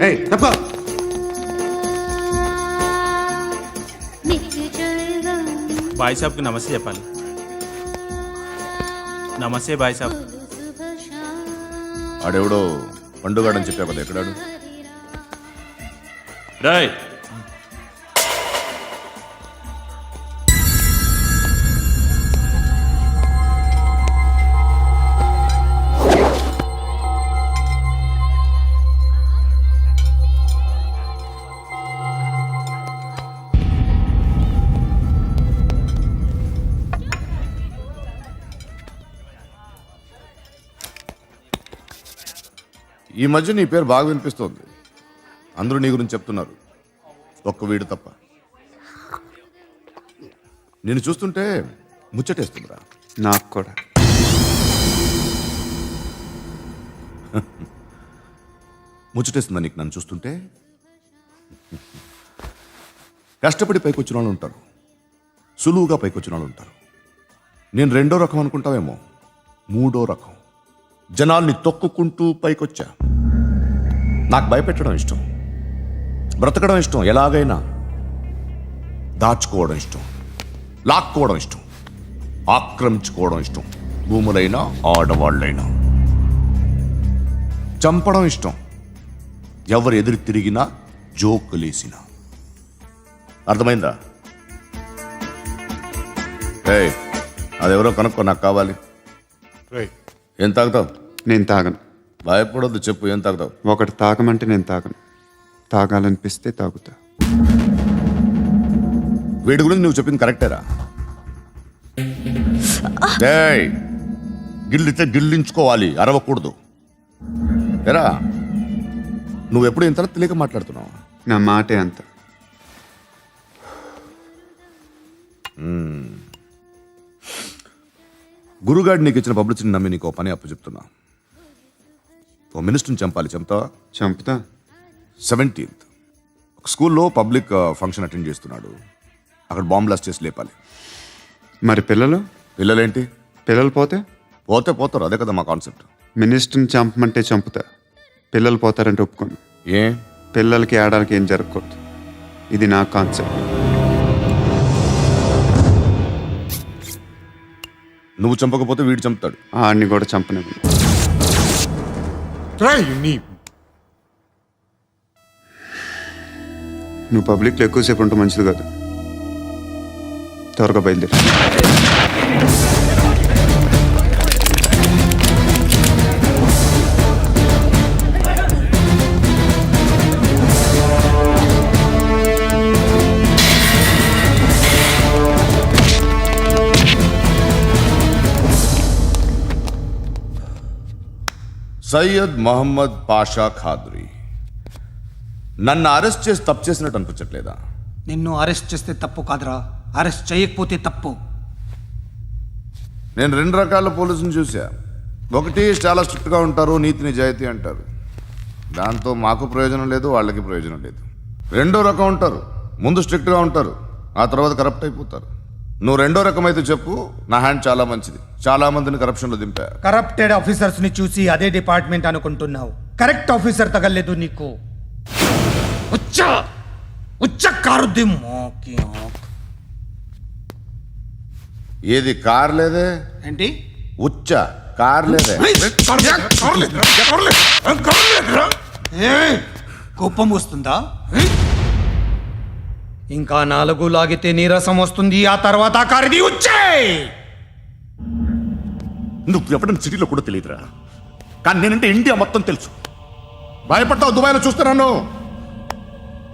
తప్ప బాయ్ సాబ్కి నమస్తే చెప్పాలి. నమస్తే బాయ్ సాబ్. ఆడెవడో పండుగాడని చెప్పావు కదా, ఎక్కడాడు? రాయ్ ఈ మధ్య నీ పేరు బాగా వినిపిస్తోంది. అందరూ నీ గురించి చెప్తున్నారు, ఒక్క వీడు తప్ప. నేను చూస్తుంటే ముచ్చటేస్తుందిరా. నాకు కూడా. ముచ్చటేస్తుందా నీకు నన్ను చూస్తుంటే? కష్టపడి పైకొచ్చిన వాళ్ళు ఉంటారు, సులువుగా పైకొచ్చిన వాళ్ళు ఉంటారు. నేను రెండో రకం అనుకుంటావేమో, మూడో రకం. జనాల్ని తొక్కుకుంటూ పైకొచ్చా. నాకు భయపెట్టడం ఇష్టం, బ్రతకడం ఇష్టం, ఎలాగైనా దాచుకోవడం ఇష్టం, లాక్కోవడం ఇష్టం, ఆక్రమించుకోవడం ఇష్టం. భూములైనా ఆడవాళ్ళైనా చంపడం ఇష్టం, ఎవరు ఎదురు తిరిగినా జోకులేసినా. అర్థమైందా? అదెవరో కనుక్కో, నాకు కావాలి. ఏం తాగుతావు? నేను తాగను. భయపడొద్దు, చెప్పు ఏం తాగుతావు? ఒకటి తాగమంటే నేను తాగను, తాగాలనిపిస్తే తాగుతా. వీడి గురించి నువ్వు చెప్పింది కరెక్టేరా? గిల్లితే గిల్లించుకోవాలి, అరవకూడదు. ఎరా, నువ్వు ఎప్పుడు ఇంత తెలియక మాట్లాడుతున్నావు? నా మాటే అంత. గురుగాడు నీకు ఇచ్చిన పబ్లిసిటీని నమ్మి నీకు పని అప్పు చెప్తున్నా. ఓ మినిస్టర్ని చంపాలి, చంపుతావా? చంపుతా. 17th ఒక స్కూల్లో పబ్లిక్ ఫంక్షన్ అటెండ్ చేస్తున్నాడు, అక్కడ బాంబ్ బ్లాస్ట్ చేసి లేపాలి. మరి పిల్లలు? పిల్లలేంటి? పిల్లలు పోతే పోతారు, అదే కదా మా కాన్సెప్ట్. మినిస్టర్ని చంపమంటే చంపుతా, పిల్లలు పోతారంటే ఒప్పుకోను. ఏ? పిల్లలకి ఆడడానికి ఏం జరగకూడదు, ఇది నా కాన్సెప్ట్. నువ్వు చంపకపోతే వీడు చంపుతాడు. ఆడిని కూడా చంపనివ్వను. నువ్వు పబ్లిక్లో ఎక్కువసేపు ఉంటే మంచిది కాదు. త్వరగా బయలుదేరి. సయ్యద్ మహమ్మద్ పాషా ఖాద్రీ నన్ను అరెస్ట్ చేసి తప్పు చేసినట్టు అనిపించట్లేదా? నిన్ను అరెస్ట్ చేస్తే తప్పు కాదురా, అరెస్ట్ చేయకపోతే తప్పు. నేను 2 రకాల పోలీసుని చూసా. ఒకటి చాలా స్ట్రిక్ట్గా ఉంటారు, నీతి నిజాయితీ అంటారు, దాంతో మాకు ప్రయోజనం లేదు, వాళ్ళకి ప్రయోజనం లేదు. రెండో రకం ఉంటారు, ముందు స్ట్రిక్ట్గా ఉంటారు, ఆ తర్వాత కరప్ట్ అయిపోతారు. నువ్వు రెండో రకం అయితే చెప్పు, నా హ్యాండ్ చాలా మంచిది, చాలా మందిని కరప్షన్లో దింపా. కరప్టెడ్ ఆఫీసర్స్ ని చూసి అదే డిపార్ట్మెంట్ అనుకుంటున్నావు, కరెక్ట్ ఆఫీసర్ తగలేదు నీకు. ఏది కార్ లేదే? ఏంటి? ఉచ్చ కార్ లేదే? కోపం వస్తుందా? ఇంకా 4 లాగితే నీరసం వస్తుంది, ఆ తర్వాత కారిది ఉచ్చే. నువ్వు ఎప్పుడైనా సిటీలో కూడా తెలియదురా, కానీ నేనంటే ఇండియా మొత్తం తెలుసు. భయపడతావు? దుబాయ్లో చూస్తున్నాను,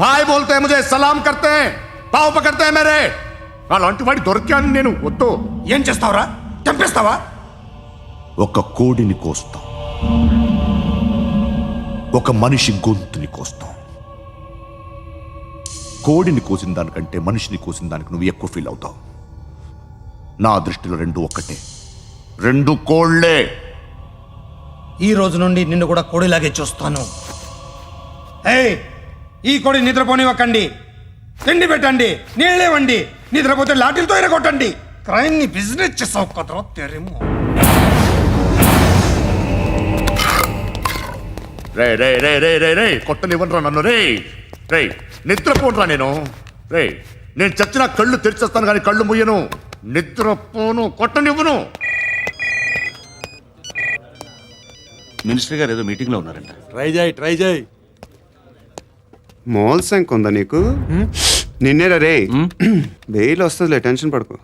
భాయ్ బోల్తే ముజే సలాం కర్తే పావు పకడ్తే మేరే. అలాంటి వాడి దొరికాను నేను. వద్దు. ఏం చేస్తావురా? చంపేస్తావా? ఒక కోడిని కోస్తాం, ఒక మనిషి గొంతుని కోస్తాం. కోడిని కోసిన దానికంటే మనిషిని కోసిన దానికి నువ్వు ఎక్కువ ఫీల్ అవుతావు. నా దృష్టిలో 2 ఒక్కటే, 2 కోళ్లే. ఈ రోజు నుండి నిన్ను కూడా కోడిలాగే చూస్తాను. ఈ కోడి నిద్రపోనివ్వకండి, తిండి పెట్టండి, నీళ్ళేవండి, నిద్రపోతే లాఠీలతో ఎరగొట్టండి. క్రైమ్ ని బిజినెస్ చేసావు కదరా తెరేమో. రే రే రే రే రే రే కొట్టనివ్వనరా నన్ను రే రే నిద్రపోనరా నేను చచ్చిన కళ్ళు తెరిచేస్తాను కానీ కళ్ళు ముయ్యను నిద్రపోను కొట్టనివ్వను. మినిస్టర్ గారు ఏదో మీటింగ్ లో ఉన్నారంట. ట్రై చేయి మోల్ సంక్ ఉందా నీకు? నిన్నేరా రే. బెయిల్ వస్తుందిలే, టెన్షన్ పడుకో.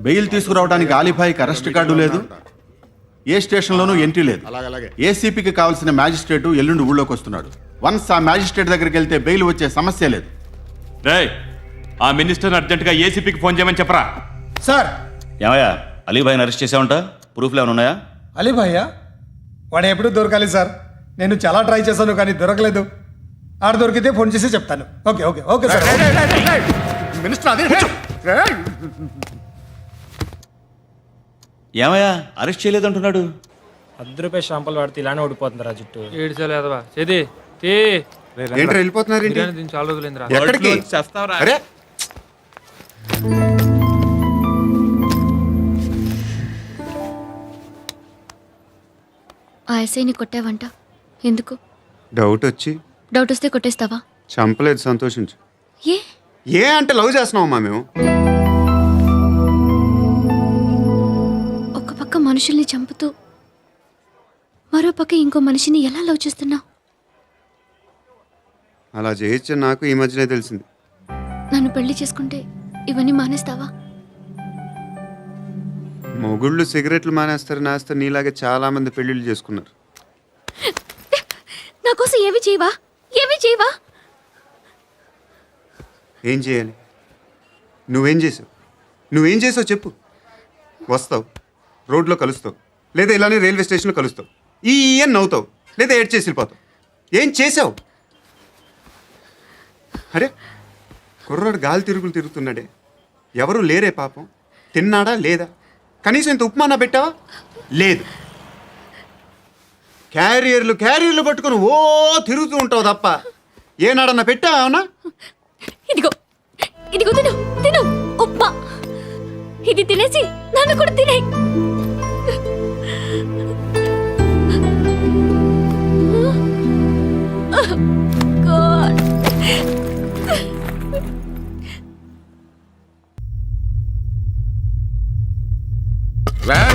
బెయిల్ తీసుకురావడానికి ఆలిభాయికి అరెస్ట్ కార్డు లేదు, ఏ స్టేషన్లోనూ ఎంట్రీ లేదు. ఏసీపీకి కావాల్సిన మ్యాజిస్ట్రేటు ఎల్లుండి ఊళ్ళోకి వస్తున్నాడు. వన్స్ ఆ మ్యాజిస్ట్రేట్ దగ్గరికి వెళ్తే బెయిల్ వచ్చే సమస్య లేదు. రేయ్, ఆ మినిస్టర్ అర్జెంటుగా ఏసీపీకి ఫోన్ చేయమని చెప్పరా. సార్ ఏమయ్యా, అలీభాయిని అరెస్ట్ చేసావంట? ప్రూఫ్లు ఏమైనా ఉన్నాయా? అలీ భయ్యా వాడు ఎప్పుడు దొరకాలి సార్? నేను చాలా ట్రై చేశాను కానీ దొరకలేదు. ఆడ దొరికితే ఫోన్ చేసి చెప్తాను. Okay okay okay sir. Minister అదే ఏమయ్యా, అరెస్ట్ చేయలేదంటున్నాడు? ₹10 షాంపులు వాడితే ఇలానే ఓడిపోతుంది రా జుట్టు. ఏడ్చాలి అదవా చేది తీ ఏంట్రా వెళ్ళిపోతున్నారు ఏంటి? బిర్యానీ తిని చాలా రోజులైందిరా. ఎక్కడికి? చేస్తావరా? అరే ఆ ఎస్ఐని కొట్టావంట, ఎందుకు? డౌట్ వచ్చి. డౌట్ వస్తే కొట్టేస్తావా? చంపలేదు, సంతోషించు. ఏ ఏ అంటే లవ్ చేస్తున్నావమ్మా మేము. ఒక పక్క మనుషుల్ని చంపుతూ మరో పక్క ఇంకో మనిషిని ఎలా లవ్ చేస్తున్నావు? అలా చేయొచ్చు నాకు ఈ మధ్యనే తెలిసింది. నన్ను పెళ్లి చేసుకుంటే ఇవన్నీ మానేస్తావా? మొగుళ్ళు సిగరెట్లు మానేస్తారు, నాస్తారు. నీలాగే చాలా మంది పెళ్లిళ్ళు చేసుకున్నారు. నా కోసం ఏమి చేయవా? ఏమి చేయవా? ఏం చేయాలి? నువ్వేం చేసావు? నువ్వేం చేసావు చెప్పు. వస్తావు, రోడ్లో కలుస్తావు, లేదా ఇలానే రైల్వే స్టేషన్లో కలుస్తావు. ఈ అని నవ్వుతావు, లేదా ఏడ్ చేసి వెళ్ళిపోతావు. ఏం చేసావు? అరే కుర్రాడు గాలి తిరుగులు తిరుగుతున్నాడే, ఎవరు లేరే పాపం. తిన్నాడా లేదా? కనీసం ఇంత ఉప్మానా పెట్టావా? లేదు. క్యారియర్లు పట్టుకొని ఓ తిరుగుతూ ఉంటావు తప్ప ఏనాడన్నా పెట్టావా? అవునా? ఇదిగో ఇదిగో తిను తిను ఉప్మా. ఇది తినేసి నన్ను కూడా తినే.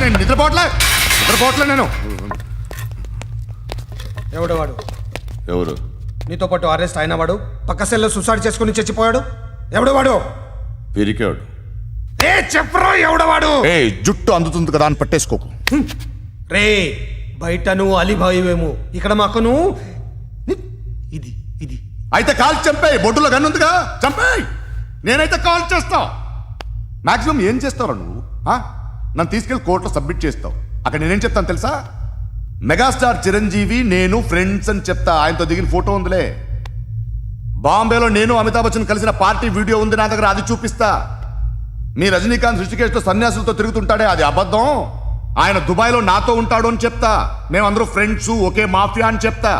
నేను నిద్రపోవట్లే నేను. ఎవడు వాడు? ఎవరు? నీతో పాటు అరెస్ట్ అయిన వాడు, పక్క సెల్లో సూసైడ్ చేసుకుని చచ్చిపోయాడు. ఎవడు వాడు? పిరికాడు. ఏ చెప్పరా ఎవడవాడు? ఏ జుట్టు అందుతుంది కదా అని పట్టేసుకోకు. రే బయట నువ్వు అలీభాయివేమో, ఇక్కడ మాకు నువ్వు ఇది ఇది. అయితే కాల్ చంపేయి, బొడ్డులో గన్నుందిగా చంపేయి. నేనైతే కాల్ చేస్తా. మాక్సిమం ఏం చేస్తావు నువ్వు? నన్ను తీసుకెళ్లి కోర్టులో సబ్మిట్ చేస్తావు. అక్కడ నేనేం చెప్తాను తెలుసా? మెగాస్టార్ చిరంజీవి నేను ఫ్రెండ్స్ అని చెప్తా. ఆయనతో దిగిన ఫోటో ఉందిలే. బాంబేలో నేను అమితాబ్ బచ్చన్ కలిసిన పార్టీ వీడియో ఉంది నా దగ్గర, అది చూపిస్తా. మీ రజనీకాంత్ ఋషికేష్తో సన్యాసులతో తిరుగుతుంటాడే, అది అబద్ధం. ఆయన దుబాయ్లో నాతో ఉంటాడు అని చెప్తా. మేమందరూ ఫ్రెండ్స్, ఒకే మాఫియా అని చెప్తా.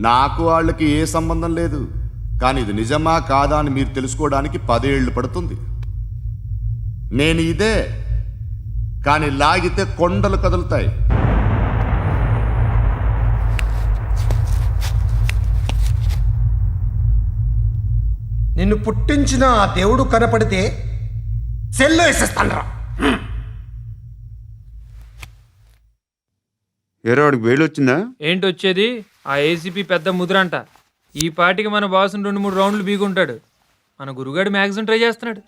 నాకు వాళ్ళకి ఏ సంబంధం లేదు. కానీ ఇది నిజమా కాదా అని మీరు తెలుసుకోవడానికి 10 ఏళ్ళు పడుతుంది. నేను ఇదే, కానీ లాగితే కొండలు కదులుతాయి. నిన్ను పుట్టించిన ఆ దేవుడు కనపడితే సెల్లో వేసేస్తానరా. ఏరో వాడికి వేలు వచ్చిందా? ఏంటి వచ్చేది? ఆ ఏసీపీ పెద్ద ముద్రంట. ఈ పాటికి మన బాసుని 2-3 రౌండ్లు బీగుంటాడు. మన గురుగాడు మ్యాగజైన్ ట్రై చేస్తున్నాడు.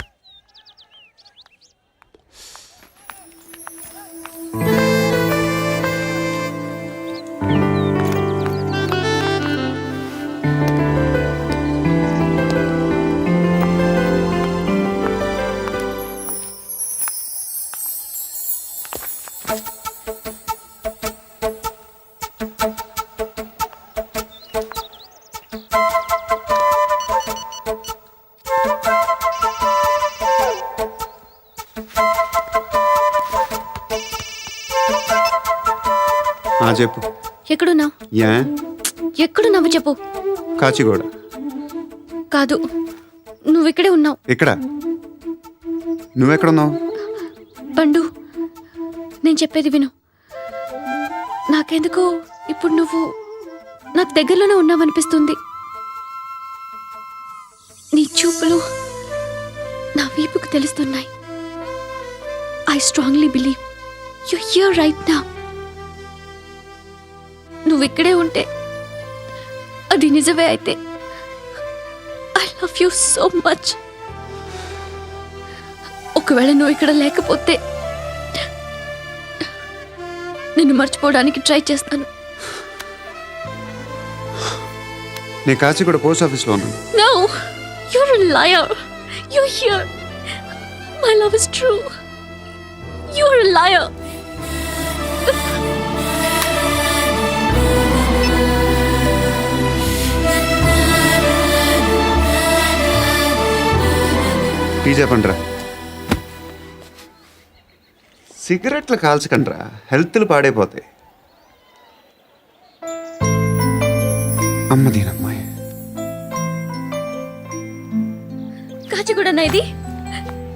చెప్పు. ఎక్కడున్నావు? ఎక్కడున్నావు చెప్పు. కాచిగూడ. కాదు, నువ్వు ఇక్కడే ఉన్నావు. ఇక్కడ నువ్వెక్కడున్నావు? పండు, నేను చెప్పేది విను. నాకెందుకు ఇప్పుడు నువ్వు నాకు దగ్గరలోనే ఉన్నావనిపిస్తుంది. నీ చూపులు నా వీపుకు తెలుస్తున్నాయి. I strongly believe you here right now. నువ్వు ఇక్కడే ఉంటే అది నిజమే అయితే I love you so much. ఒకవేళ నువ్వు ఇక్కడ లేకపోతే నిన్ను మర్చిపోవడానికి ట్రై చేస్తాను. నేను కాచిగూడ పోస్ట్ ఆఫీస్లో ఉన్నాను. No, you're a liar. You're here. My love is true. You're a liar. Tea చెప్పండిరా. సిగరెట్లు కాల్చకండ్రా, హెల్త్లు పాడైపోతాయి. అమ్మదీనమ్మాయి. కాచిగూడనా ఇది?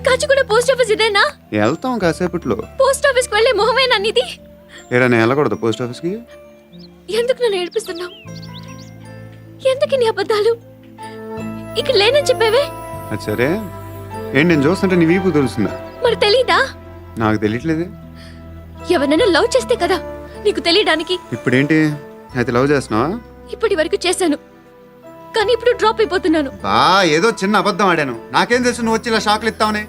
కాచిగూడ పోస్ట్ ఆఫీస్ ఇదేనా? వెళ్తాం కాసేపట్లో. పోస్ట్ ఆఫీస్కి వెళ్ళే మొహమేనా ఇది? ఏరా నేను వెళ్ళకూడదు పోస్ట్ ఆఫీస్కి? ఎందుకు నన్ను ఏడిపిస్తున్నావు? ఎందుకు నీ అబద్ధాలు? ఇక్కడ లేనని చెప్పేవే. అది సరే, ఏంటి నేను చూస్తుంటే నీ వీపు తెలుస్తుందా? మరి తెలీదా? నాకు తెలియట్లేదే. ఎవరైనా లవ్ చేస్తే కదా నీకు తెలియడానికి. ఇప్పుడేంటి అయితే లవ్ చేస్తున్నావా? ఇప్పటి వరకు చేశాను, కానీ ఇప్పుడు డ్రాప్ అయిపోతున్నాను. ఏదో చిన్న అబద్ధం ఆడాను. నాకేం తెలుసు నువ్వు వచ్చి ఇలా షాక్లు ఇస్తావని.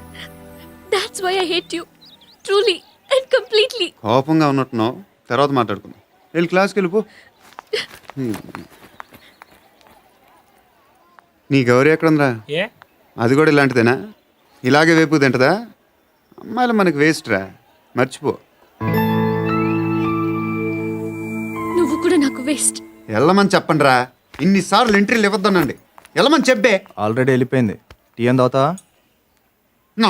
That's why I hate you. Truly and completely. కోపంగా ఉన్నట్టున్నావు, తర్వాత మాట్లాడుకుందాం. వెళ్ళి క్లాస్కి వెళ్ళిపో. నీ గౌరీ ఎక్కడుందిరా? ఏ అది కూడా ఇలాంటిదేనా? ఇలాగే వేపు తింటదా? అమ్మాయిలు మనకి వేస్ట్ రా, మర్చిపో. నువ్వు కూడా నాకు వేస్ట్. వెళ్ళమని చెప్పండి రా. ఇన్నిసార్లు ఎంట్రీలు ఇవ్వద్దనండి. వెళ్ళమని చెప్పే. ఆల్రెడీ వెళ్ళిపోయింది. టీ అని తాగుతావా? నా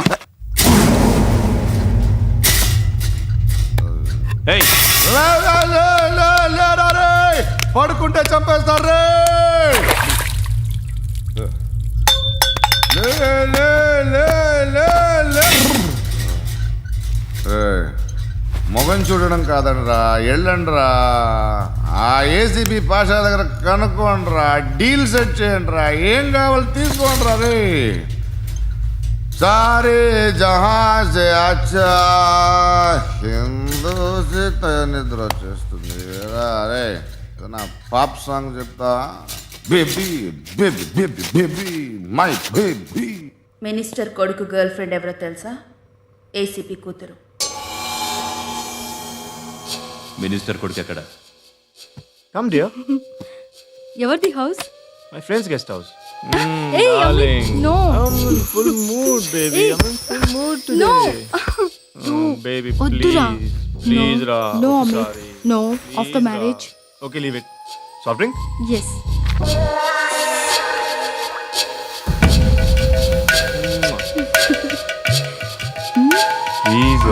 ఏయ్, పడుకుంటే చంపేస్తారు రే. మొగం చూడడం కాదండ్రా, వెళ్ళండ్రా. ఆ ఏసీబీ పాషా దగ్గర కనుక్కోండ్రా, డీల్ సెట్ చేయండిరా, ఏం కావాలి తీసుకోండిరా రే. సారే జహా సే అచ్చా హిందూ సే నిద్ర వచ్చేస్తుంది రే. నా పాప్ సాంగ్ చెప్తా. Baby baby baby baby my baby. Minister కొడుకు గర్ల్ ఫ్రెండ్ ఎవరో తెలుసా? ఏసీపీ కూతురు. మినిస్టర్ కొడుకు ఎక్కడ? Come dear. ఎవరిది house? My friends guest house. No. Full mood baby. I am full mood No. Baby వద్దురా. ప్లీజ్ రా. No, Amit. No. After marriage. Okay leave it. Soft drink? Yes. Please.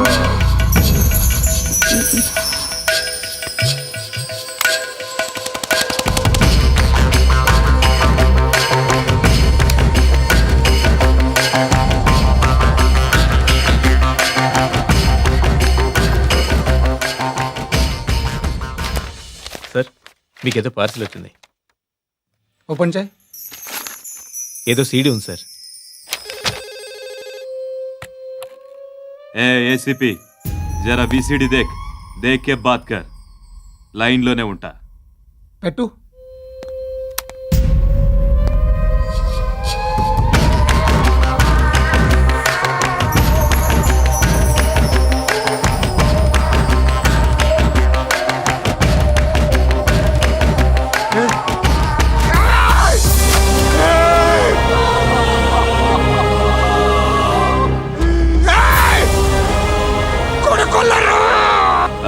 Sir, మీకేదో parcel వచ్చింది. Open చేయి. ఏదో CD ఉంది sir. ఏ ACP, జరా BCD దేక్, దేక్ కే bath కర్. లైన్లోనే ఉంటా. పెట్టు.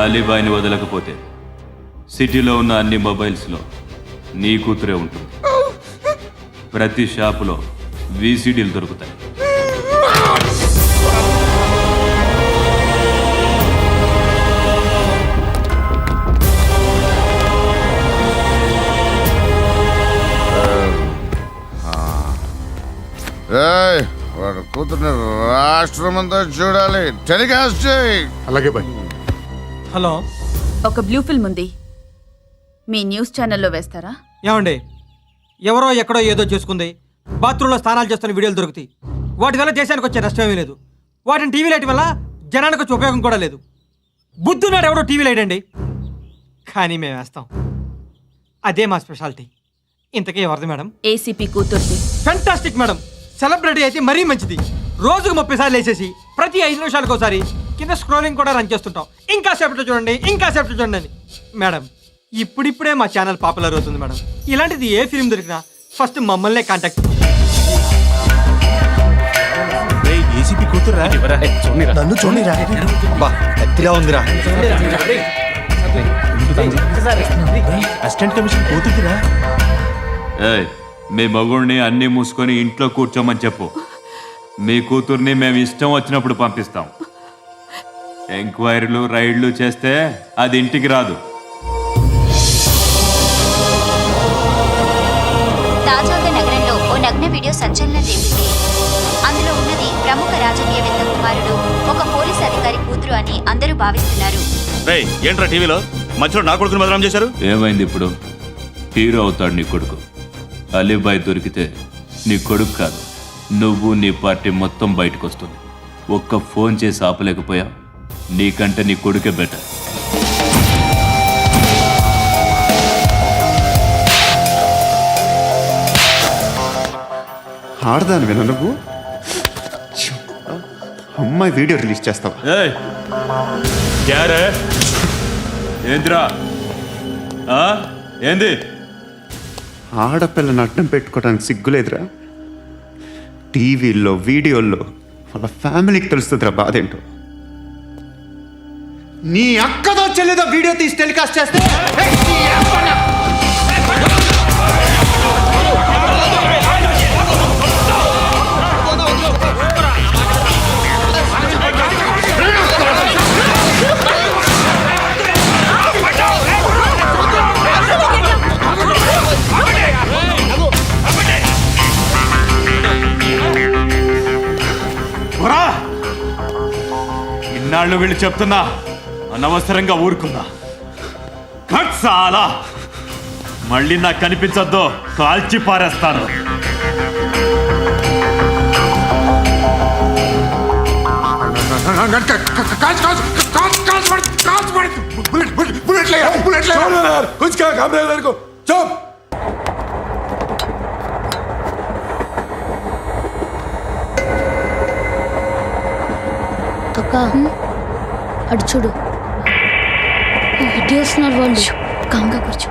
అలీబాయిని వదలకపోతే సిటీలో ఉన్న అన్ని మొబైల్స్లో నీ కూతురే ఉంటుంది. ప్రతి షాపులో వీసీడీలు దొరుకుతాయి. వాడు కూతుర్ని రాష్ట్రం అంతా చూడాలి. టెలికాస్ట్ చేయి. అలాగే బాయ్. హలో, ఒక బ్లూ ఫిల్మ్ ఉంది, మీ న్యూస్ ఛానల్లో వేస్తారా? ఏమండి, ఎవరో ఎక్కడో ఏదో చేసుకుంది, బాత్రూంలో స్నానాలు చేస్తున్న వీడియోలు దొరుకుతాయి. వాటి వల్ల దేశానికి వచ్చే నష్టమేమీ లేదు. వాటిని టీవీ లైట్ వల్ల జనానికి వచ్చే ఉపయోగం కూడా లేదు. బుద్ధున్నాడు ఎవడో టీవీ లైట్ అండి, కానీ మేము వేస్తాం. అదే మా స్పెషాలిటీ. ఇంతకీ ఎవరిది మేడం? ఏసీపీ కూతుర్ది. Fantastic madam. సెలబ్రిటీ అయితే మరీ మంచిది. రోజుకు 30 సార్లు వేసేసి ప్రతి 5 నిమిషాలకు ఒకసారి కింద స్క్రోలింగ్ కూడా రన్ చేస్తుంటాం. ఇంకా సేపట్లో చూడండి, ఇంకా సేపట్లో చూడండి అని. మేడం, ఇప్పుడిప్పుడే మా ఛానల్ పాపులర్ అవుతుంది మేడం. ఇలాంటిది ఏ ఫిల్మ్ దొరికినా ఫస్ట్ మమ్మల్నే కాంటాక్ట్. ఏసీపీ కూతురా? నన్ను చూడరా, బా కత్తిలా ఉందిరా. అసిస్టెంట్ కమిషన్ కూతురురా. ఏయ్, మీ మగుడిని అన్నీ మూసుకొని ఇంట్లో కూర్చోమని చెప్పు. మీ కూతుర్ని మేము ఇష్టం వచ్చినప్పుడు పంపిస్తాం. ఎంక్వైరీలు రైడ్లు చేస్తే అది ఇంటికి రాదు. తాజాగా నగరంలో ఓ నగ్న వీడియో సంచలనం రేపింది. అందులో ఉన్నది ప్రముఖ రాజకీయవేత్త కుమారుడు, ఒక పోలీస్ అధికారి కూతురు అని అందరూ భావిస్తున్నారు. ఏంట్రా టీవీలో మధ్యలో నా కొడుకుని బదనాం చేశారు? ఏమైంది ఇప్పుడు? హీరో అవుతాడు నీ కొడుకు. అలీబాయ్ దొరికితే నీ కొడుకు కాదు, నువ్వు నీ పార్టీ మొత్తం బయటకు వస్తుంది. ఒక్క ఫోన్ చేసి ఆపలేకపోయా? నీకంటే నీ కొడుకే బెటర్. ఆడదాను విన నువ్వు. అమ్మాయి వీడియో రిలీజ్ చేస్తావా? ఏయ్, క్యారే? ఏంద్రా? ఏంది? ఆడపిల్లని అడ్డం పెట్టుకోవడానికి సిగ్గులేదురా? టీవీల్లో వీడియోల్లో వాళ్ళ ఫ్యామిలీకి తెలుస్తుందిరా బాధ ఏంటో. నీ అక్కదో చెల్లిదో వీడియో తీసి టెలికాస్ట్ చేస్తే ఇన్నాళ్ళు వీళ్ళు చెప్తున్నా అనవసరంగా ఊరుకుందా. చాలా మళ్ళీ నాకు కనిపించొద్దు, కాల్చి పారేస్తాను. అడు చూడు, ఇటు వస్తున్నారు వాళ్ళు. కంగా కూర్చో.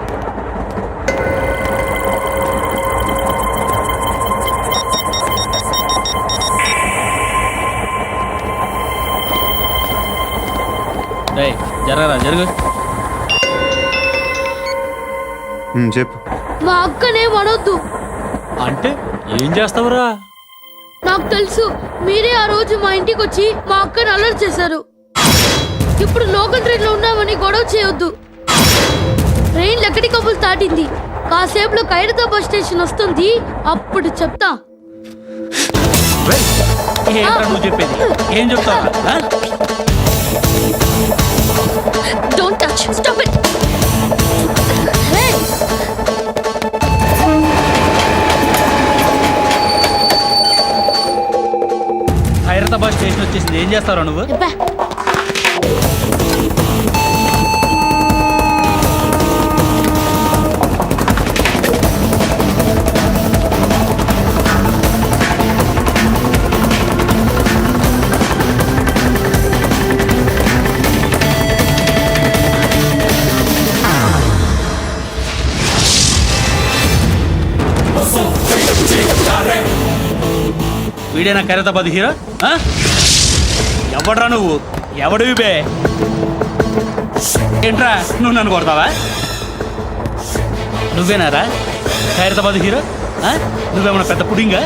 జరగరా, జరుగు. చెప్పు. మా అక్కనే అనొద్దు. అంటే ఏం చేస్తావురా? నాకు తెలుసు, మీరే ఆ రోజు మా ఇంటికి వచ్చి మా అక్కని అలర్ట్ చేశారు. ఇప్పుడు లోకల్ ట్రైన్ లో ఉన్నామని గొడవ చేయొద్దు. ట్రైన్ లక్కడి కబుల్ దాటింది. కాసేపులో ఖైరతాబాద్ స్టేషన్ వస్తుంది, అప్పుడు చెప్తా. చెప్పేది ఏం చెప్తావా? Don't touch, stop it. Khairatabad station వచ్చేసింది, ఏం చేస్తారా నువ్వు? వీడేనా ఖైరతాబాద్ హీరో? ఎవడ్రా నువ్వు? ఎవడివి బే? ఏంట్రా నువ్వు నన్ను కొడతావా? నువ్వేనారా ఖైరతాబాద్ హీరో? నువ్వేమన్నా పెద్ద పుడింగా?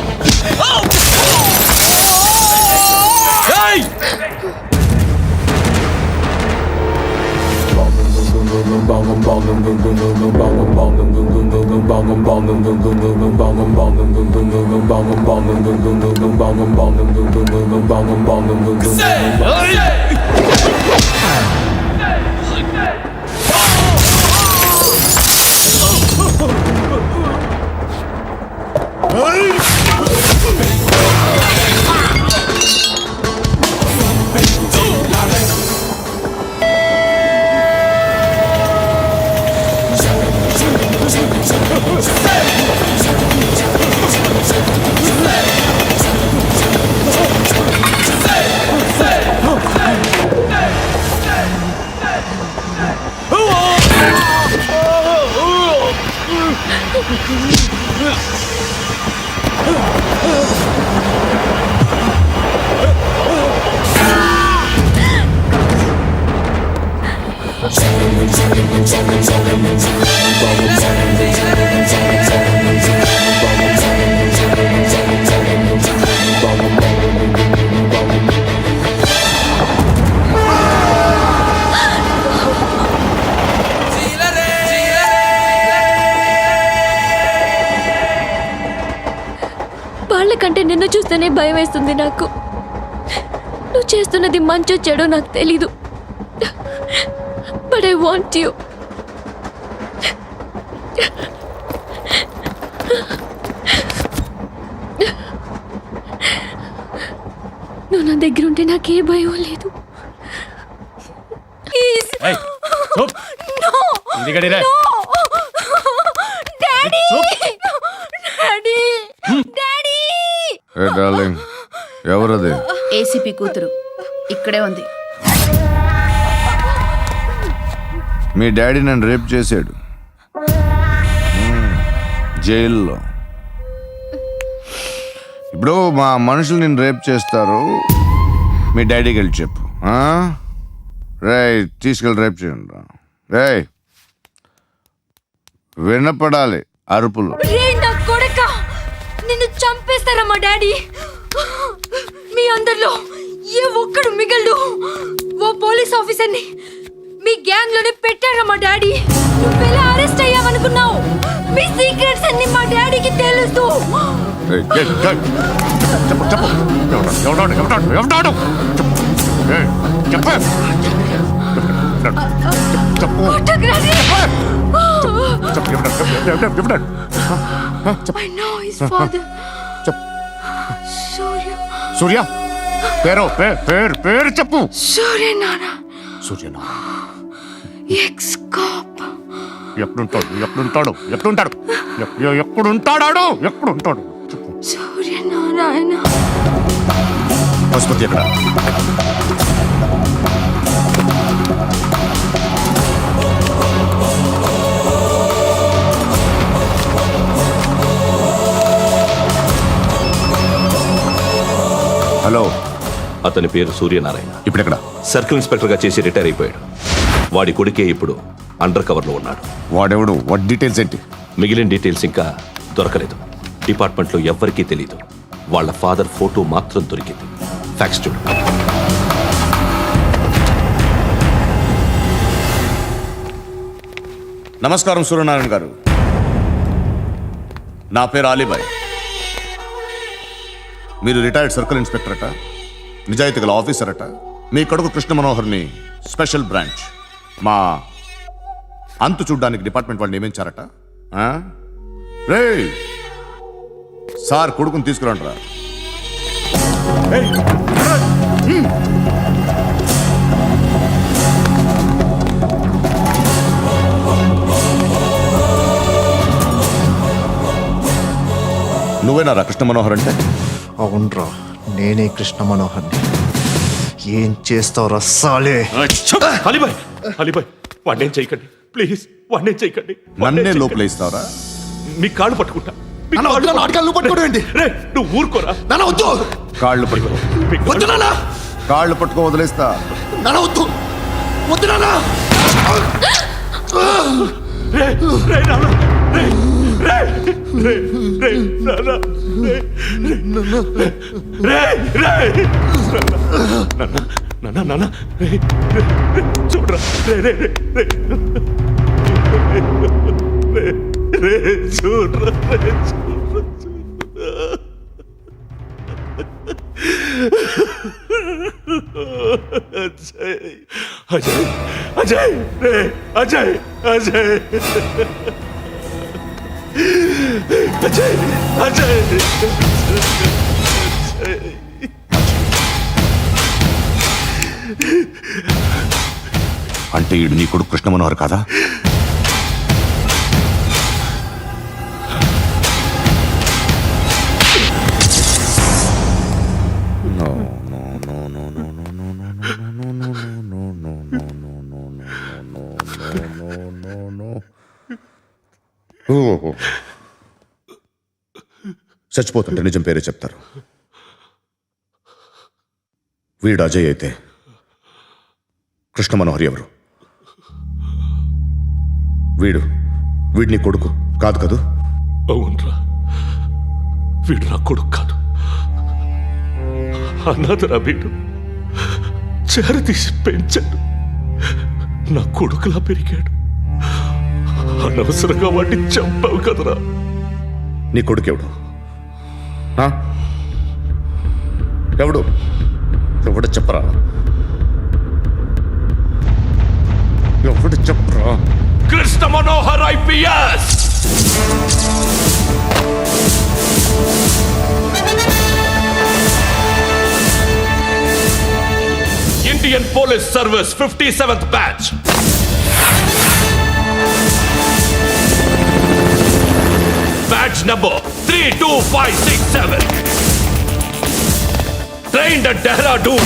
వాళ్ళకంటే నిన్ను చూస్తేనే భయం వేస్తుంది నాకు. నువ్వు చేస్తున్నది మంచో చెడో నాకు తెలీదు, బట్ ఐ వాంట్ యూ. నువ్వు నా దగ్గర ఉంటే నాకే భయం లేదు. ఏయ్, చూప్. ఎందుకడి రే? ఏ డార్లింగ్, ఎవరది? ఏసీపీ కూతురు ఇక్కడే ఉంది. మీ డాడీ నన్ను రేప్ చేశాడు జైల్లో. ఇప్పుడు మా మనుషులు నిన్ను రేప్ చేస్తారు, మీ డాడీకి వెళ్ళి చెప్పు. రే తీసుకెళ్ళి రేప్ చేయండి. రే వినపడాలి అరుపులు. నిన్ను చంపేస్తారా మా డాడీ? మీ అందరిలో ఏ ఒక్కడు మిగలడు. ఓ పోలీస్ ఆఫీసర్ని మీ గ్యాంగ్ లోనే పెట్టారా మా డాడీ? నువ్వెలా అరెస్ట్ అయ్యావనుకున్నావు? మీ సీక్రెట్స్ అన్ని మా డాడీకి తెలుసు. I know his father. Surya పేరు చెప్పు. సూర్యనారాయణ. సూర్యనా ఎక్స్ కాప్. ఎక్కడుంటాడు సూర్యనారాయణ. పశుపతి ఎక్కడ? హలో, అతని పేరు సూర్యనారాయణ. ఇప్పుడెక్కడ? సర్కిల్ ఇన్స్పెక్టర్గా చేసి రిటైర్ అయిపోయాడు. వాడి కొడుకే ఇప్పుడు అండర్ కవర్లో ఉన్నాడు. వాడెవడు? వాట్ డీటెయిల్స్ ఏంటి? మిగిలిన డీటెయిల్స్ ఇంకా దొరకలేదు. డిపార్ట్మెంట్లో ఎవ్వరికీ తెలీదు. వాళ్ళ ఫాదర్ ఫోటో మాత్రం దొరికింది. ఫ్యాక్స్ చూడు. నమస్కారం సూర్యనారాయణ గారు. నా పేరు అలీబాయ్. మీరు రిటైర్డ్ సర్కిల్ ఇన్స్పెక్టర్ అట, నిజాయితీ గల ఆఫీసర్ అట. మీ కొడుకు కృష్ణ మనోహర్ని స్పెషల్ బ్రాంచ్ మా అంతు చూడ్డానికి డిపార్ట్మెంట్ వాళ్ళు నియమించారట. రే సార్ కొడుకుని తీసుకురండిరా. నువ్వేనా కృష్ణ మనోహర్ అంటే? అవునరా, నేనే కృష్ణ మనోహర్ని. ఏం చేస్తావురా సాలే? అలీబాయ్, అలీబాయ్, వాడినేం చేయకండి ప్లీజ్, వాడినేం చేయకండి. నన్నే లోపల ఇస్తావరా? మీ కాళ్ళు పట్టుకుంటా. నువ్వు ఊరుకోరా. కాళ్ళు పట్టుకో. కాళ్ళు పట్టుకో వదిలేస్తా. చూడరా, చూడరా. అజయ్, అజయ్, అజయ్, అజయ్, అజయ్, అజయ్. అంటే ఈడు నీ కొడుకు కృష్ణ మనోహర్ కాదా? ఓహో. చచ్చిపోతుంటే నిజం పేరే చెప్తారు. వీడు అజయ్ అయితే కృష్ణ మనోహర్ ఎవరు? వీడిని కొడుకు కాదు కదూ? అవునరా, వీడు నా కొడుకు కాదు, అన్నదరా. వీడు చేరతీసి పెంచాడు, నా కొడుకులా పెరిగాడు. అనవసరంగా వాడిని చంపావు కదరా. నీ కొడుకెవడు? ఆ? ఎవడు చెప్పరా? ఎవడు చెప్పరా? Krishna Manohar IPS. Indian police service 57th batch. Batch number 32567. Trained at Dehradun.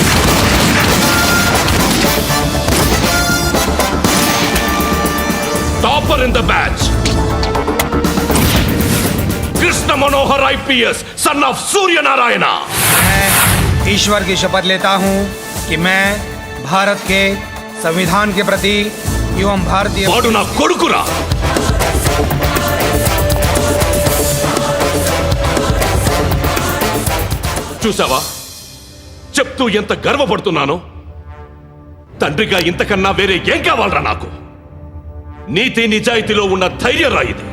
Topper in the batch. Krishna Manohar IPS, son of Surya Narayana. मैं ईश्वर की शपथ लेता हूँ कि मैं भारत के संविधान के प्रति एवं भारतीय వాడు నా కొడుకురా. చూసావా, చెప్తూ ఎంత గర్వపడుతున్నానో. తండ్రిగా ఇంతకన్నా వేరే ఏం కావాలరా నాకు? నీతి నిజాయితీలో ఉన్న ధైర్యం రా ఇది.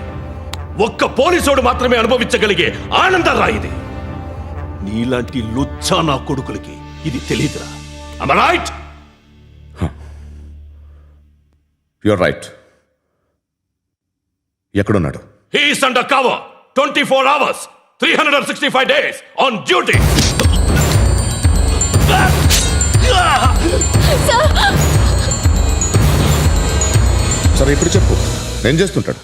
ఒక్క పోలీసోడు మాత్రమే అనుభవించగలిగే ఆనందం రా ఇది. నీలాంటి లుచ్చా నా కొడుకులకి ఇది తెలియదురా. Am I right? You're right. ఎక్కడున్నాడు? He is under cover 24 hours 365 days on duty. సరే ఇప్పుడు చెప్పు, ఏం చేస్తుంటాడు?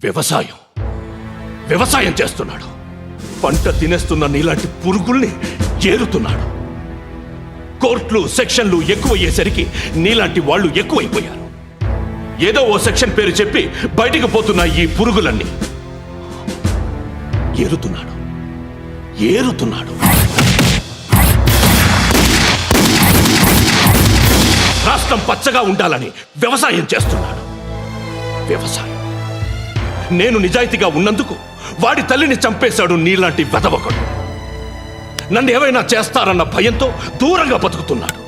వ్యవసాయం చేస్తున్నాడు. పంట తినేస్తున్న నీలాంటి పురుగుల్ని చేరుతున్నాడు. కోర్టులు సెక్షన్లు ఎక్కువయ్యేసరికి నీలాంటి వాళ్ళు ఎక్కువైపోయారు. ఏదో ఓ సెక్షన్ పేరు చెప్పి బయటికి పోతున్న ఈ పురుగులన్నీ ఏరుతున్నాడు. రాష్ట్రం పచ్చగా ఉండాలని వ్యవసాయం చేస్తున్నాడు. నేను నిజాయితీగా ఉన్నందుకు వాడి తల్లిని చంపేశాడు నీలాంటి వెధవకుడు. నన్ను ఏమైనా చేస్తారన్న భయంతో దూరంగా బతుకుతున్నాడు.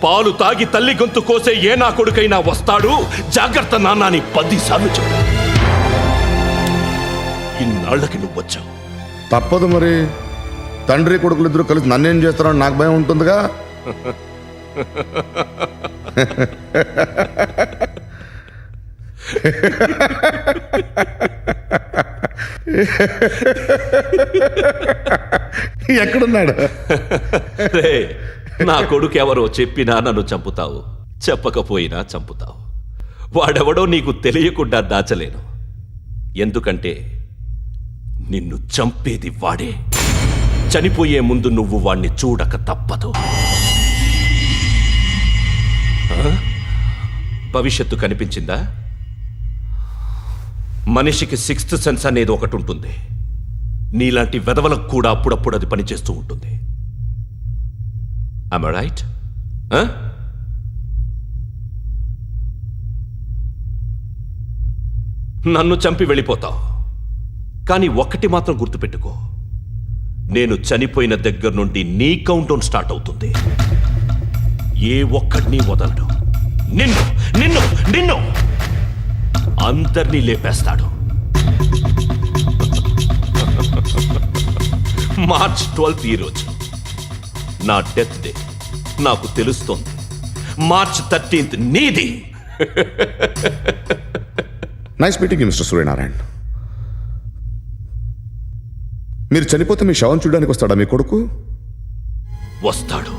పాలు తాగి తల్లి గొంతు కోసే ఏ నా కొడుకైనా వస్తాడు, జాగ్రత్త నాన్న అని 10 సార్లు చెప్పాడు. ఇన్నాళ్లకి నువ్వు వచ్చావు. తప్పదు మరి. తండ్రి కొడుకులు ఇద్దరు కలిసి నన్నేం చేస్తారని నాకు భయం ఉంటుందిగా. ఎక్కడున్నాడు? నా కొడుకు ఎవరో చెప్పినా నన్ను చంపుతావు, చెప్పకపోయినా చంపుతావు. వాడెవడో నీకు తెలియకుండా దాచలేను. ఎందుకంటే నిన్ను చంపేది వాడే. చనిపోయే ముందు నువ్వు వాణ్ణి చూడక తప్పదు. భవిష్యత్తు కనిపించిందా? మనిషికి 6th సెన్స్ అనేది ఒకటి ఉంటుంది. నీలాంటి వెధవలకు కూడా అప్పుడప్పుడు అది పనిచేస్తూ ఉంటుంది. Am I right? నన్ను చంపి వెళ్ళిపోతావు. కానీ ఒక్కటి మాత్రం గుర్తుపెట్టుకో, నేను చనిపోయిన దగ్గర నుండి నీ కౌంటౌన్ స్టార్ట్ అవుతుంది. ఏ ఒక్కడిని వదలడు. నిన్ను అందరినీ లేపేస్తాడు. మార్చ్ 12th ఈరోజు నా డెత్ డే. నాకు తెలుస్తోంది. మార్చ్ 13th నీది. Nice meeting mister Suryanarayan. మీరు చనిపోతే మీ శవం చూడడానికి వస్తాడా మీ కొడుకు? వస్తాడు.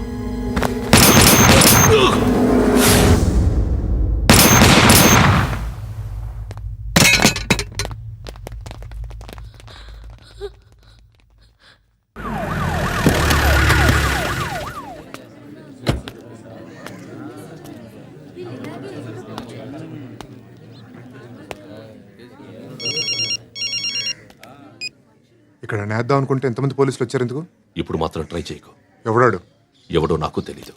ఇక్కడ నేద్దాం అనుకుంటే ఎంతమంది పోలీసులు వచ్చారు ఎందుకు? ఇప్పుడు మాత్రం ట్రై చేయకు. ఎవడాడు? ఎవడో నాకు తెలీదు.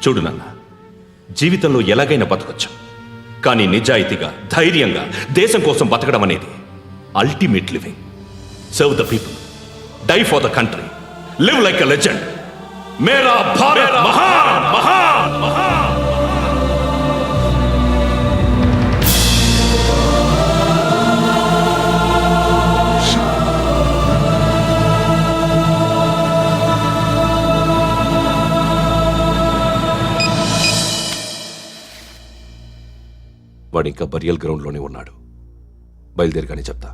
చూడు నాన్న, జీవితంలో ఎలాగైనా బతకొచ్చు, కానీ నిజాయితీగా ధైర్యంగా దేశం కోసం బతకడం అనేది ultimate living. Serve the people, die for the country, live like a legend. మేరా భారత్ మహాన్ మహాన్ మహాన్. వాడు ఇంకా బరియల్ గ్రౌండ్లోనే ఉన్నాడు. బయలుదేరగానే చెప్తా.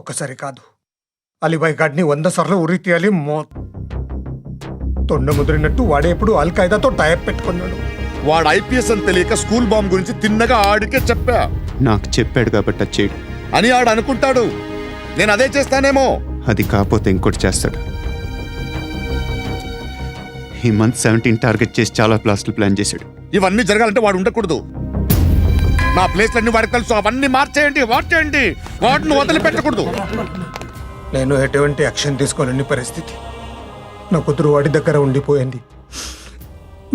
ఒక్కసారి కాదు, అలీబాయ్ గాడిని 100 సార్లు ఉరి తీయాలి. తొండ ముదిరినట్టు వాడేప్పుడు అల్ ఖైదాతో టైప్ పెట్టుకున్నాడు. వాడు ఐపీఎస్ అని తెలియక స్కూల్ బాంబ్ గురించి తిన్నగా ఆడికే చెప్పా. నాకు చెప్పాడు కాబట్టి అది చేయడు అని ఆడు అనుకుంటాడు. నేను అదే చేస్తానేమో. అది కాకపోతే ఇంకోటి చేస్తాడు. ఈ మంత్ 17 టార్గెట్ చేసి చాలా బ్లాస్టులు ప్లాన్ చేశాడు. ఇవన్నీ జరగాలంటే వాడు ఉండకూడదు. నా ప్లేస్లన్నీ వాడికి తెలుసు. అవన్నీ మార్చేయండి, వాటేయండి. వాటిని వదిలిపెట్టకూడదు. నేను ఎటువంటి యాక్షన్ తీసుకోలేని పరిస్థితి. నా కూతురు వాడి దగ్గర ఉండిపోయింది.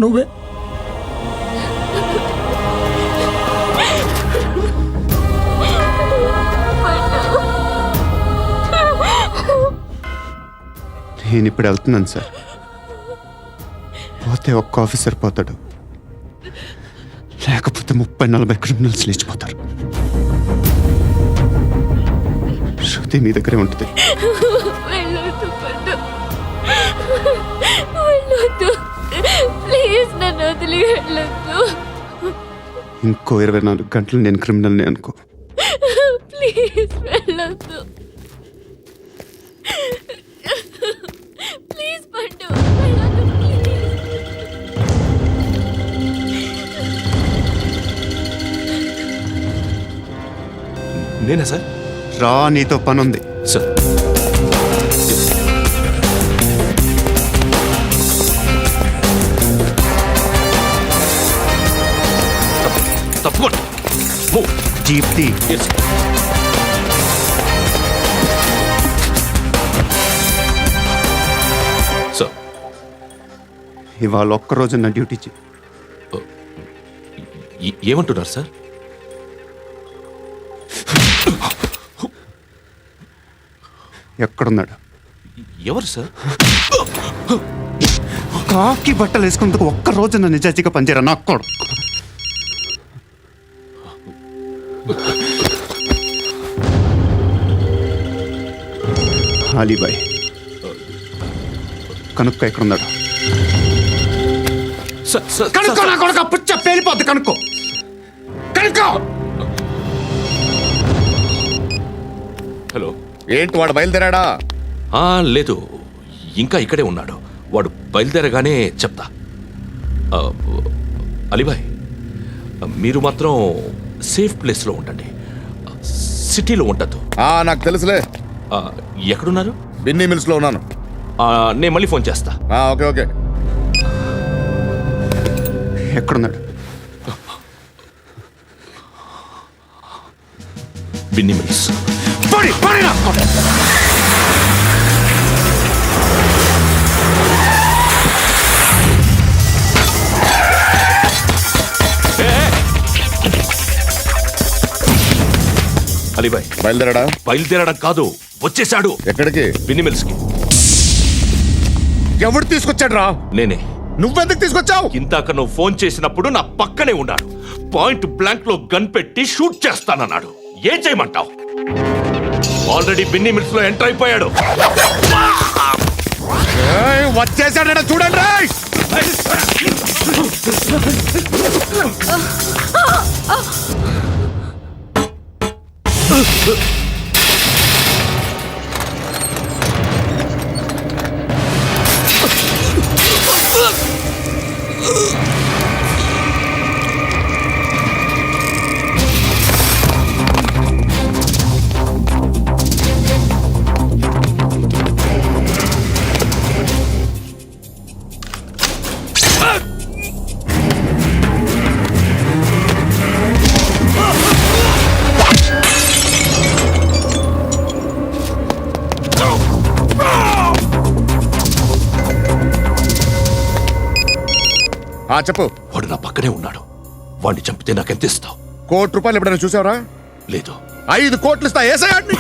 నువ్వే నేను ఇప్పుడు వెళ్తున్నాను సార్. పోతే ఒక్క ఆఫీసర్ పోతాడు, లేకపోతే 30-40 క్రిమినల్స్ లేచిపోతారు. శృతి మీ దగ్గరే ఉంటుంది. ఇంకో 24 గంటలు నేను క్రిమినల్ని అనుకో. ప్లీజ్ వెళ్ళొద్దు. ప్లీజ్ పండు, వెళ్ళొద్దు ప్లీజ్. నేనా సార్? రా, నీతో పని ఉంది సార్. తప్పకుండా జీప్తి. సార్, ఇవాళ ఒక్కరోజు నా డ్యూటీ చేయి. ఏమంటున్నారు సార్? ఎక్కడున్నాడు? ఎవరు సార్? కాకి బట్టలు వేసుకున్నందుకు ఒక్కరోజు నా నిజాయితీగా పనిచేయరా నా కొడుకు. అలీబాయ్ కనుక్కో, ఎక్కడున్నాడు? కనుక్కో నా కొడుకు. పుచ్చ పేలిపోద్ది. కనుక్కో, కనుక్కో. హలో, ఏంటి వాడు బయలుదేరాడా? లేదు, ఇంకా ఇక్కడే ఉన్నాడు. వాడు బయలుదేరగానే చెప్తా. అలీబాయ్, మీరు మాత్రం సేఫ్ ప్లేస్లో ఉండండి, సిటీలో ఉండద్దు. నాకు తెలుసులే. ఎక్కడున్నారు? బిన్నీ మిల్స్లో ఉన్నాను. నేను మళ్ళీ ఫోన్ చేస్తా. Okay okay. ఎక్కడున్నాడు? బిన్నీ మిల్స్. అలీబాయ్, బయలుదేరడం కాదు, వచ్చేశాడు. ఎక్కడికి? బిన్నీ మిల్స్ కి. ఎవడు తీసుకొచ్చాడు రా? నేనే. నువ్వెందుకు తీసుకొచ్చావు? ఇందాక నువ్వు ఫోన్ చేసినప్పుడు నా పక్కనే ఉన్నాడు. పాయింట్ బ్లాంక్ లో గన్ పెట్టి షూట్ చేస్తానన్నాడు. ఏం చేయమంటావు? ఆల్రెడీ బిన్నీ మిల్స్ లో ఎంటర్ అయిపోయాడు. వచ్చేసాడ చూడండి. చెప్పు. వాడు నా పక్కనే ఉన్నాడు. వాడిని చంపితే నాకెంత ఇస్తావు? ₹1,00,00,000 ఎప్పుడైనా చూసావరా? లేదు. 5 కోట్లు ఇస్తా. ఏసయాడిని.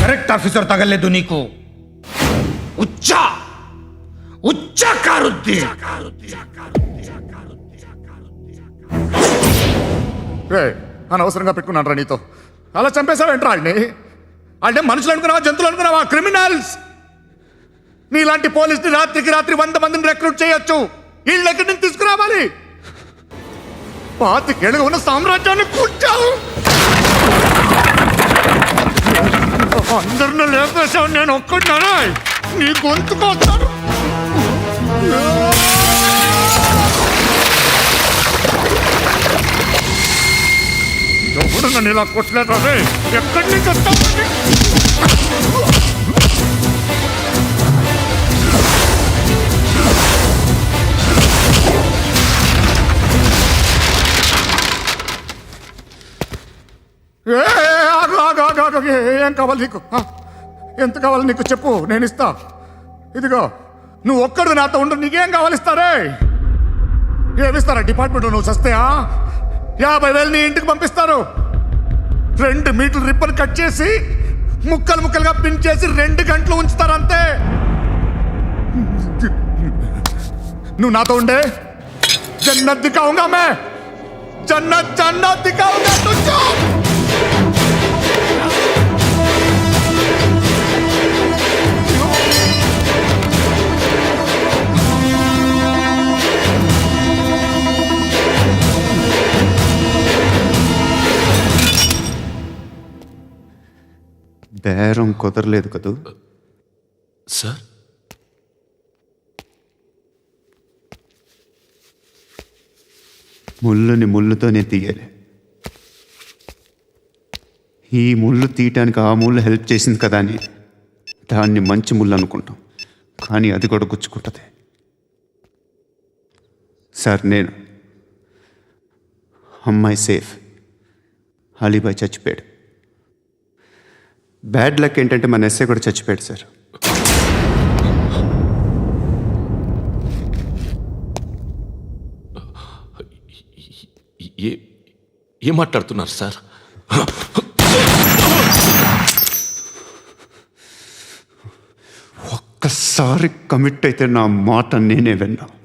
కరెక్ట్ ఆఫీసర్ తగలేదు నీకు ఉచ్చా ఉచ్చా కారుద్ది రే అనవసరంగా పెట్టుకున్నాను రా నీతో. అలా చంపేశావేంట్రా ఆడిని? అంటే మనుషులు అనుకున్నావా, జంతువులు అనుకున్నావా? క్రిమినల్స్. నీలాంటి పోలీసుని రాత్రికి రాత్రి 100 మందిని రిక్రూట్ చేయొచ్చు. వీళ్ళు ఎక్కడి నుంచి తీసుకురావాలి? 25 ఏళ్ళుగా ఉన్న సామ్రాజ్యాన్ని కూర్చావు. అందరిని లేపేశావు, నేను ఒక్కడినారా? నీ గొంతుకొస్తాను. ఎవడు నన్ను ఇలా కొట్టలేదా? ఎక్కడి నుంచి వస్తావు? ఏం కావాలి నీకు? ఎంత కావాలి నీకు చెప్పు, నేను ఇస్తా. ఇదిగో నువ్వు ఒక్కడు నాతో ఉండు, నీకేం కావాలి ఇస్తారే? ఏమిస్తారా డిపార్ట్మెంట్? నువ్వు చస్తేయా 50,000 నీ ఇంటికి పంపిస్తారు. 2 మీటర్లు రిబ్బన్ కట్ చేసి ముక్కలు ముక్కలుగా పిన్ చేసి 2 గంటలు ఉంచుతారు అంతే. నువ్వు నాతో ఉండే జన్నత్ దిఖాऊंगा मैं, जन्नत जन्नत दिखाऊंगा तुझको. బేరం కుదరలేదు కదూ సార్? ముళ్ళుని ముళ్ళుతోనే తీయాలి. ఈ ముళ్ళు తీయటానికి ఆ ముళ్ళు హెల్ప్ చేసింది కదా అని దాన్ని మంచి ముళ్ళు అనుకుంటాం, కానీ అది కూడా గుచ్చుకుంటుంది. సార్ నేను అమ్మాయి సేఫ్, అలీబాయ్ చచ్చిపోయాడు. బ్యాడ్ లక్ ఏంటంటే మన ఎస్ఐ కూడా చచ్చిపోయాడు సార్. ఏం మాట్లాడుతున్నారు సార్? ఒక్కసారి కమిట్ అయితే నా మాట నేనే విన్నా.